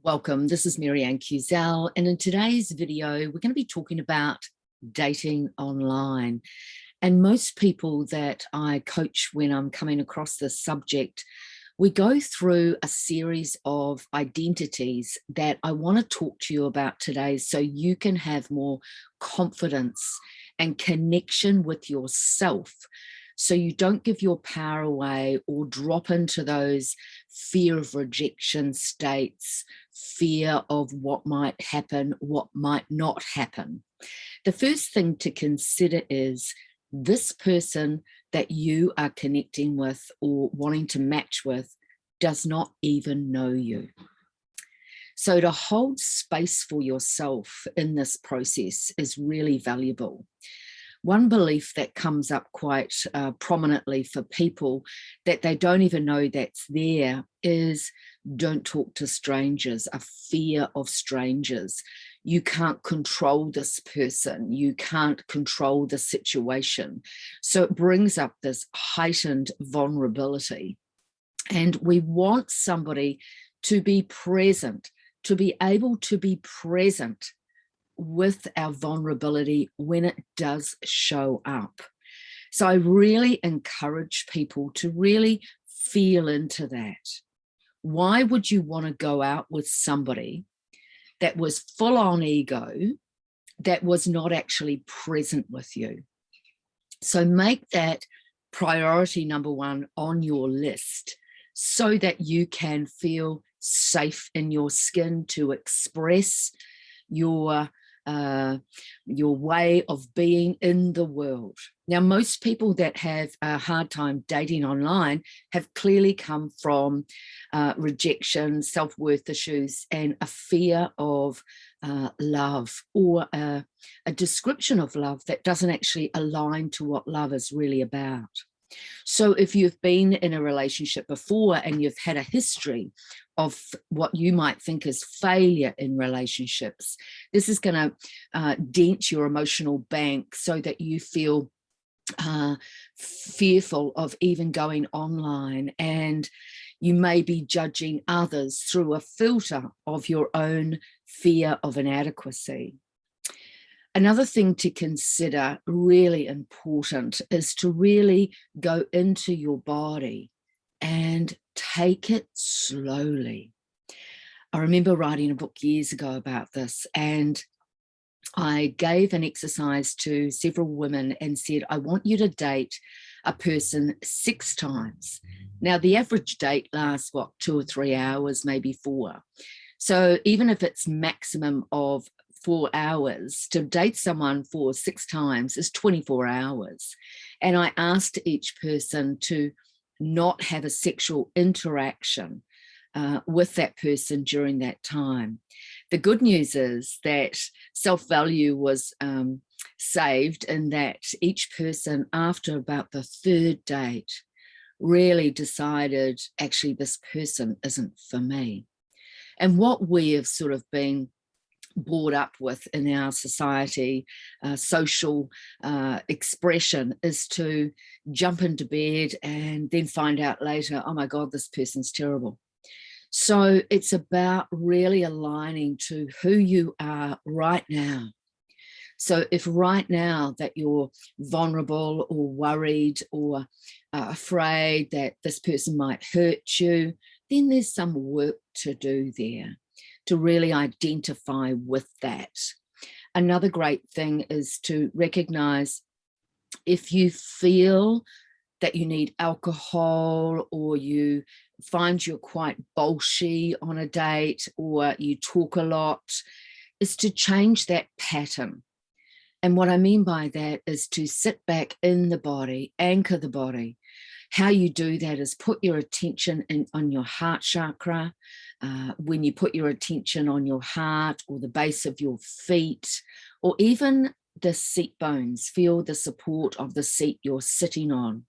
Welcome, this is Marianne Cusell, and in today's video, we're going to be talking about dating online. And most people that I coach when I'm coming across this subject, we go through a series of identities that I want to talk to you about today so you can have more confidence and connection with yourself, so you don't give your power away or drop into those fear of rejection states, fear of what might happen, what might not happen. The first thing to consider is this person that you are connecting with or wanting to match with does not even know you. So to hold space for yourself in this process is really valuable. One belief that comes up quite prominently for people that they don't even know that's there is don't talk to strangers, a fear of strangers. You can't control this person. You can't control the situation. So it brings up this heightened vulnerability. And we want somebody to be present, to be able to be present with our vulnerability when it does show up. So I really encourage people to really feel into that. Why would you want to go out with somebody that was full on ego, that was not actually present with you? So make that priority number one on your list so that you can feel safe in your skin to express your way of being in the world. Now, most people that have a hard time dating online have clearly come from rejection, self-worth issues, and a fear of love, or a description of love that doesn't actually align to what love is really about. So if you've been in a relationship before and you've had a history of what you might think is failure in relationships, this is going to dent your emotional bank so that you feel fearful of even going online, and you may be judging others through a filter of your own fear of inadequacy. Another thing to consider, really important, is to really go into your body and take it slowly. I remember writing a book years ago about this, and I gave an exercise to several women and said, I want you to date a person 6 times. Now, the average date lasts, 2 or 3 hours, maybe 4. So even if it's maximum of 4 hours, to date someone for 6 times is 24 hours. And I asked each person to not have a sexual interaction with that person during that time. The good news is that self-value was saved, in that each person, after about the 3rd date, really decided, actually, this person isn't for me. And what we have sort of been brought up with in our society, social expression, is to jump into bed and then find out later, oh my God, this person's terrible. So it's about really aligning to who you are right now. So if right now that you're vulnerable or worried or afraid that this person might hurt you, then there's some work to do there to really identify with that. Another great thing is to recognize if you feel that you need alcohol, or you find you're quite bolshy on a date, or you talk a lot, is to change that pattern. And what I mean by that is to sit back in the body, anchor the body. How you do that is put your attention on your heart chakra. When you put your attention on your heart or the base of your feet, or even the seat bones, feel the support of the seat you're sitting on.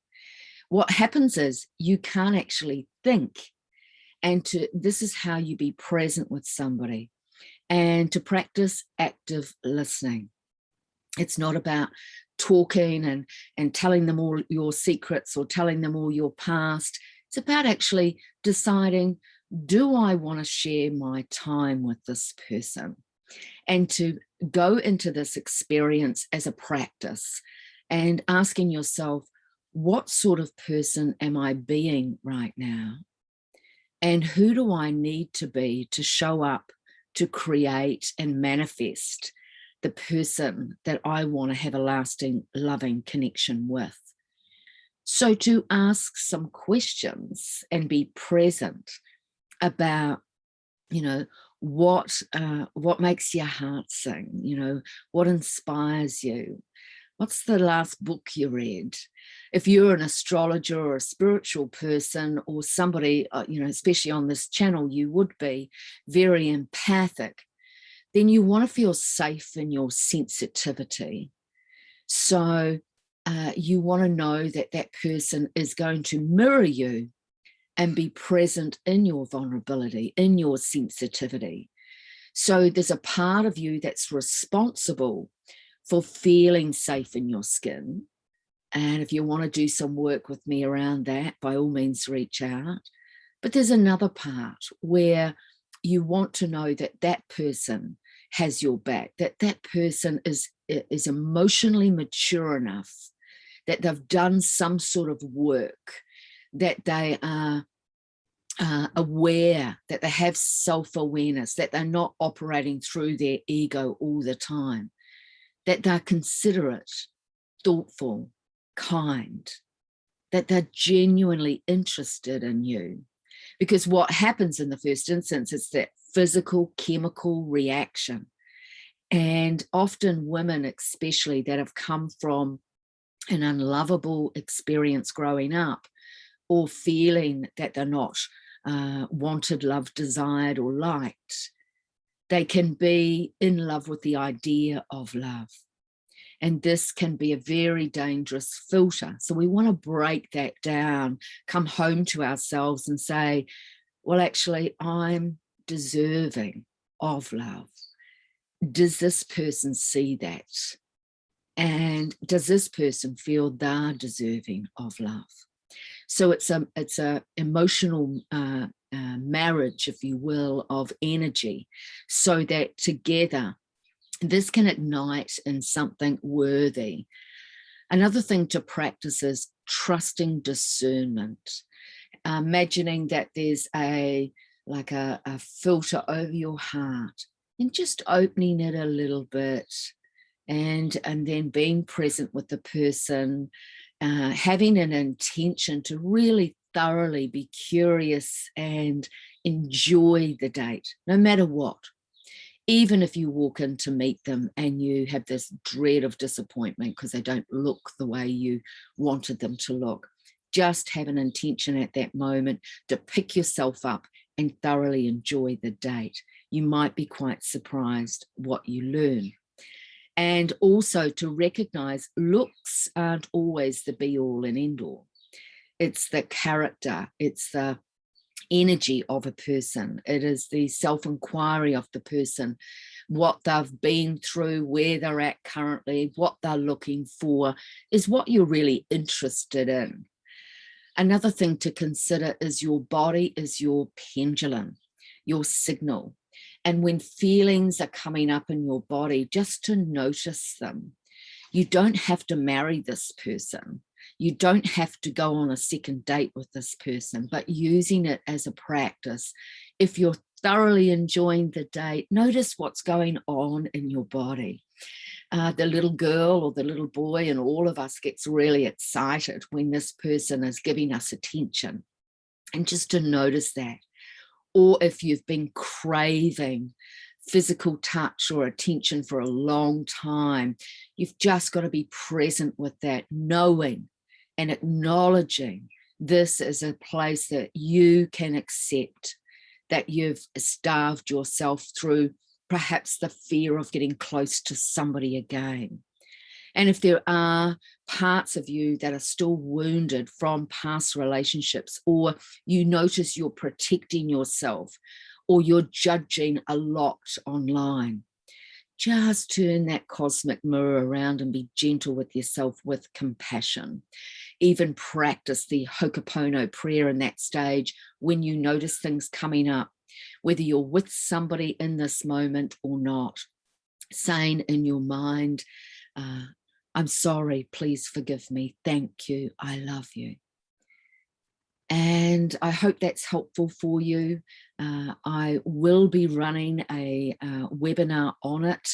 What happens is you can't actually think. And this is how you be present with somebody, and to practice active listening. It's not about talking and telling them all your secrets or telling them all your past. It's about actually deciding do I want to share my time with this person? And to go into this experience as a practice and asking yourself, what sort of person am I being right now? And who do I need to be to show up, to create and manifest the person that I want to have a lasting, loving connection with? So to ask some questions and be present about, what makes your heart sing, what inspires you, what's the last book you read. If you're an astrologer or a spiritual person or somebody, especially on this channel, you would be very empathic, then you want to feel safe in your sensitivity. So you want to know that that person is going to mirror you and be present in your vulnerability, in your sensitivity. So there's a part of you that's responsible for feeling safe in your skin. And if you want to do some work with me around that, by all means, reach out. But there's another part where you want to know that that person has your back, that that person is emotionally mature enough, that they've done some sort of work, that they are aware, that they have self-awareness, that they're not operating through their ego all the time, that they're considerate, thoughtful, kind, that they're genuinely interested in you. Because what happens in the first instance is that physical, chemical reaction. And often women, especially that have come from an unlovable experience growing up, or feeling that they're not wanted, loved, desired, or liked, they can be in love with the idea of love. And this can be a very dangerous filter. So we want to break that down, come home to ourselves and say, well, actually, I'm deserving of love. Does this person see that? And does this person feel they're deserving of love? So it's a emotional marriage, if you will, of energy, so that together this can ignite in something worthy. Another thing to practice is trusting discernment, imagining that there's a filter over your heart and just opening it a little bit, and then being present with the person, having an intention to really thoroughly be curious and enjoy the date, no matter what. Even if you walk in to meet them and you have this dread of disappointment because they don't look the way you wanted them to look, just have an intention at that moment to pick yourself up and thoroughly enjoy the date. You might be quite surprised what you learn. And also to recognize looks aren't always the be all and end all. It's the character, it's the energy of a person, it is the self-inquiry of the person, what they've been through, where they're at currently, what they're looking for is what you're really interested in. Another thing to consider is your body is your pendulum, your signal. And when feelings are coming up in your body, just to notice them. You don't have to marry this person. You don't have to go on a second date with this person, but using it as a practice. If you're thoroughly enjoying the date, notice what's going on in your body. The little girl or the little boy and all of us gets really excited when this person is giving us attention. And just to notice that. Or if you've been craving physical touch or attention for a long time, you've just got to be present with that, knowing and acknowledging this is a place that you can accept, that you've starved yourself through perhaps the fear of getting close to somebody again. And if there are parts of you that are still wounded from past relationships, or you notice you're protecting yourself, or you're judging a lot online, just turn that cosmic mirror around and be gentle with yourself with compassion. Even practice the Ho'oponopono prayer in that stage when you notice things coming up, whether you're with somebody in this moment or not, saying in your mind, I'm sorry, please forgive me, thank you, I love you. And I hope that's helpful for you. I will be running a webinar on it,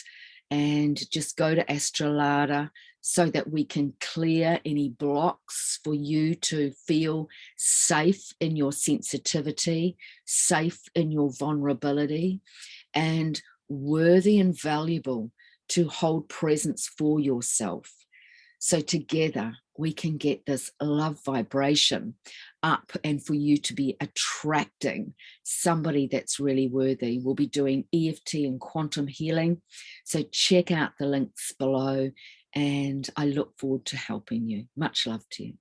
and just go to Astrolada so that we can clear any blocks for you to feel safe in your sensitivity, safe in your vulnerability, and worthy and valuable to hold presence for yourself. So together we can get this love vibration up, and for you to be attracting somebody that's really worthy. We'll be doing EFT and quantum healing. So check out the links below, and I look forward to helping you. Much love to you.